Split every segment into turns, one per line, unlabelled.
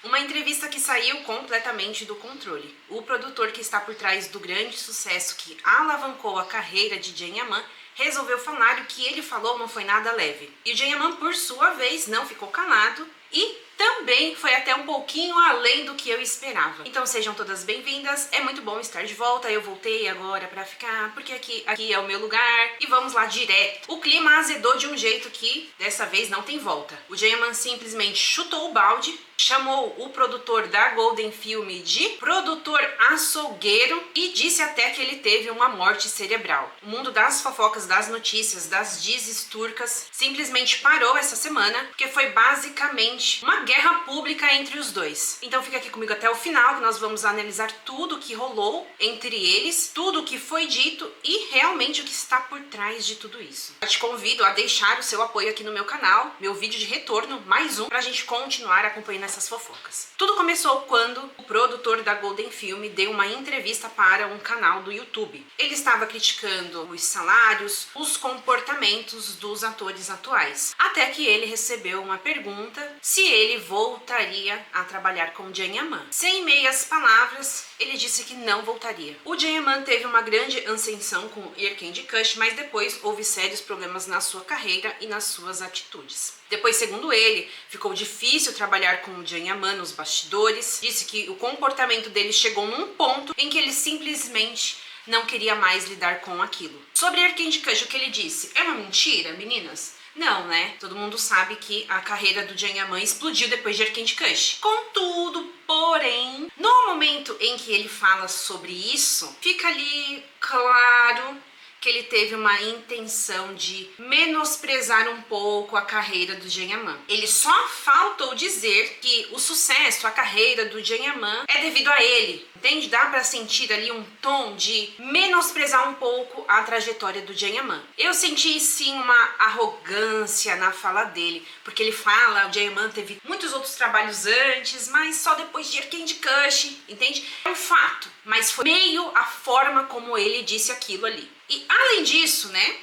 Uma entrevista que saiu completamente do controle. O produtor que está por trás do grande sucesso que alavancou a carreira de Can Yaman resolveu falar e o que ele falou não foi nada leve. E o Can Yaman, por sua vez, não ficou calado e também foi até um pouquinho além do que eu esperava. Então sejam todas bem-vindas, é muito bom estar de volta, eu voltei agora pra ficar, porque aqui é o meu lugar e vamos lá direto. O clima azedou de um jeito que dessa vez não tem volta. O Can Yaman simplesmente chutou o balde, chamou o produtor da Golden Film de produtor açougueiro e disse até que ele teve uma morte cerebral. O mundo das fofocas, das notícias, das dizes turcas simplesmente parou essa semana, porque foi basicamente uma guerra pública entre os dois. Então fica aqui comigo até o final, que nós vamos analisar tudo o que rolou entre eles, tudo o que foi dito e realmente o que está por trás de tudo isso. Eu te convido a deixar o seu apoio aqui no meu canal, meu vídeo de retorno, mais um, pra gente continuar acompanhando essas fofocas. Tudo começou quando o produtor da Golden Film deu uma entrevista para um canal do YouTube. Ele estava criticando os salários, os comportamentos dos atores atuais, até que ele recebeu uma pergunta se ele voltaria a trabalhar com Can Yaman. Sem meias palavras, ele disse que não voltaria. O Can Yaman teve uma grande ascensão com Erkenci Kuş, mas depois houve sérios problemas na sua carreira e nas suas atitudes. Depois, segundo ele, ficou difícil trabalhar com o Can Yaman nos bastidores. Disse que o comportamento dele chegou num ponto em que ele simplesmente não queria mais lidar com aquilo. Sobre Erkenci Kuş, o que ele disse? É uma mentira, meninas? Não, né? Todo mundo sabe que a carreira do Can Yaman explodiu depois de Erkenci Kuş. Contudo, porém, no momento em que ele fala sobre isso, fica ali claro que ele teve uma intenção de menosprezar um pouco a carreira do Can Yaman. Ele só faltou dizer que o sucesso, a carreira do Can Yaman é devido a ele, entende? Dá pra sentir ali um tom de menosprezar um pouco a trajetória do Can Yaman. Eu senti sim uma arrogância na fala dele, porque ele fala, o Can Yaman teve muitos outros trabalhos antes, mas só depois de Erkenci Kuş, entende? É um fato, mas foi meio a forma como ele disse aquilo ali. E além disso, né,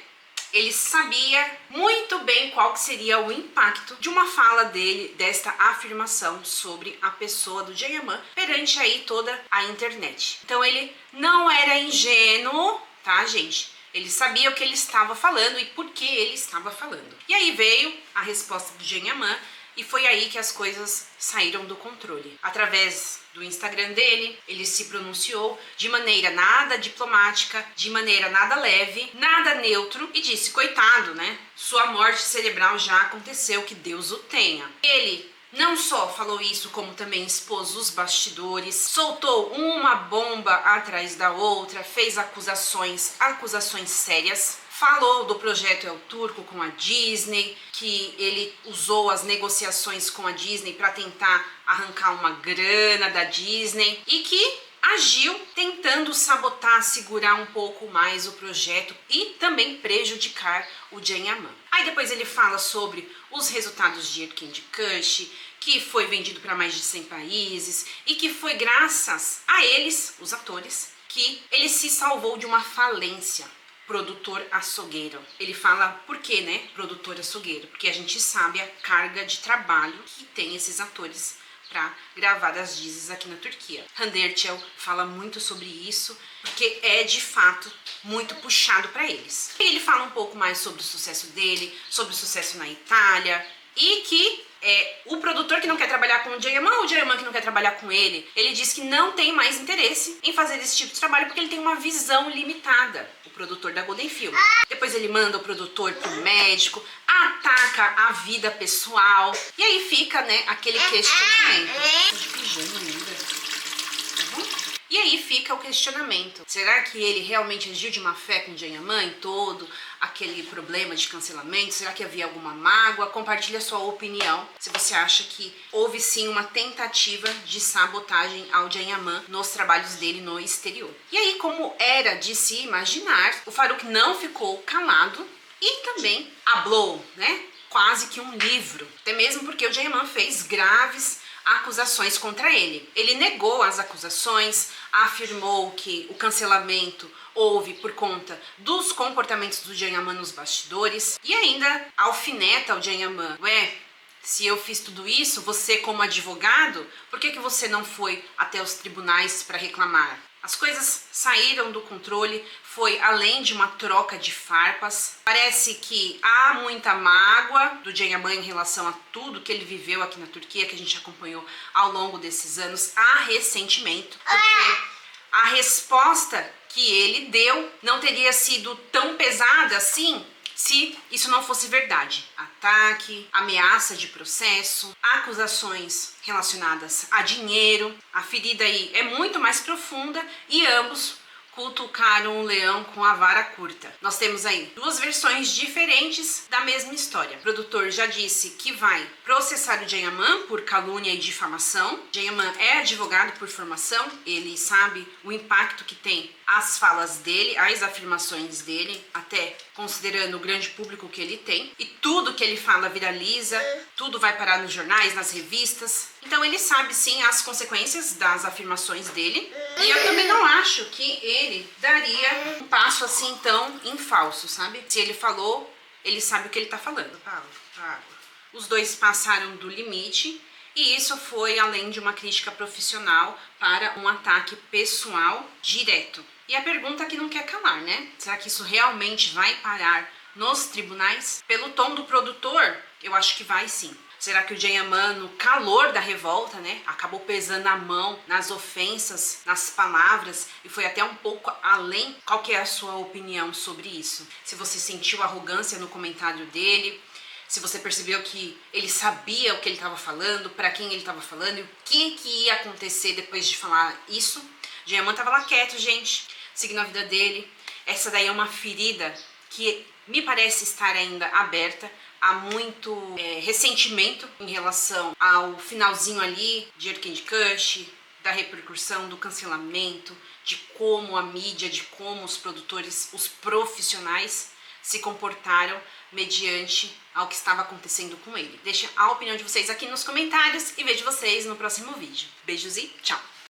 ele sabia muito bem qual que seria o impacto de uma fala dele, desta afirmação sobre a pessoa do Can Yaman perante aí toda a internet. Então ele não era ingênuo, tá, gente? Ele sabia o que ele estava falando e por que ele estava falando. E aí veio a resposta do Can Yaman e foi aí que as coisas saíram do controle. Através do Instagram dele, ele se pronunciou de maneira nada diplomática, de maneira nada leve, nada neutro e disse, coitado, né? Sua morte cerebral já aconteceu, que Deus o tenha. Ele não só falou isso, como também expôs os bastidores, soltou uma bomba atrás da outra, fez acusações sérias. Falou do projeto El Turco com a Disney, que ele usou as negociações com a Disney para tentar arrancar uma grana da Disney e que agiu tentando sabotar, segurar um pouco mais o projeto e também prejudicar o Can Yaman. Aí depois ele fala sobre os resultados de Erkenci Kuş, que foi vendido para mais de 100 países e que foi graças a eles, os atores, que ele se salvou de uma falência. Produtor açougueiro. Ele fala por quê, né? Produtor açougueiro. Porque a gente sabe a carga de trabalho que tem esses atores para gravar as dizes aqui na Turquia. Hande Erçel fala muito sobre isso, porque é de fato muito puxado para eles. E ele fala um pouco mais sobre o sucesso dele, sobre o sucesso na Itália e que o produtor que não quer trabalhar com o Can Yaman ou o Can Yaman que não quer trabalhar com ele, ele diz que não tem mais interesse em fazer esse tipo de trabalho porque ele tem uma visão limitada, o produtor da Golden Film. Depois ele manda o produtor pro médico, ataca a vida pessoal e aí fica, né, aquele questionamento. Tô de pijama ainda, tá bom? E aí fica o questionamento, será que ele realmente agiu de má fé com o Can Yaman em todo aquele problema de cancelamento? Será que havia alguma mágoa? Compartilha a sua opinião, se você acha que houve sim uma tentativa de sabotagem ao Can Yaman nos trabalhos dele no exterior. E aí, como era de se imaginar, o Faruk não ficou calado e também hablou, né? Quase que um livro, até mesmo porque o Can Yaman fez graves acusações contra ele. Ele negou as acusações, afirmou que o cancelamento houve por conta dos comportamentos do Can Yaman nos bastidores e ainda alfineta o Can Yaman. Ué, Se eu fiz tudo isso, você como advogado, por que você não foi até os tribunais para reclamar? As coisas saíram do controle, foi além de uma troca de farpas. Parece que há muita mágoa do Can Yaman em relação a tudo que ele viveu aqui na Turquia, que a gente acompanhou ao longo desses anos. Há ressentimento, porque a resposta que ele deu não teria sido tão pesada assim se isso não fosse verdade. Ataque, ameaça de processo, acusações relacionadas a dinheiro. A ferida aí é muito mais profunda e ambos cutucaram o leão com a vara curta. Nós temos aí duas versões diferentes da mesma história. O produtor já disse que vai processar o Can Yaman por calúnia e difamação. Can Yaman é advogado por formação, ele sabe o impacto que tem as falas dele, as afirmações dele, até considerando o grande público que ele tem. E tudo que ele fala viraliza, tudo vai parar nos jornais, nas revistas. Então ele sabe sim as consequências das afirmações dele. E eu também não acho que ele daria um passo assim tão em falso, sabe? Se ele falou, ele sabe o que ele tá falando. Os dois passaram do limite e isso foi além de uma crítica profissional para um ataque pessoal direto. E a pergunta que não quer calar, né? Será que isso realmente vai parar nos tribunais? Pelo tom do produtor, eu acho que vai sim. Será que o Can Yaman, no calor da revolta, né, acabou pesando a mão nas ofensas, nas palavras e foi até um pouco além? Qual que é a sua opinião sobre isso? Se você sentiu arrogância no comentário dele, se você percebeu que ele sabia o que ele estava falando, para quem ele estava falando e o que ia acontecer depois de falar isso. Can Yaman estava lá quieto, gente, seguindo a vida dele. Essa daí é uma ferida que me parece estar ainda aberta. Há muito ressentimento em relação ao finalzinho ali de Candy Crush, da repercussão, do cancelamento, de como a mídia, de como os produtores, os profissionais se comportaram mediante ao que estava acontecendo com ele. Deixa a opinião de vocês aqui nos comentários e vejo vocês no próximo vídeo. Beijos e tchau!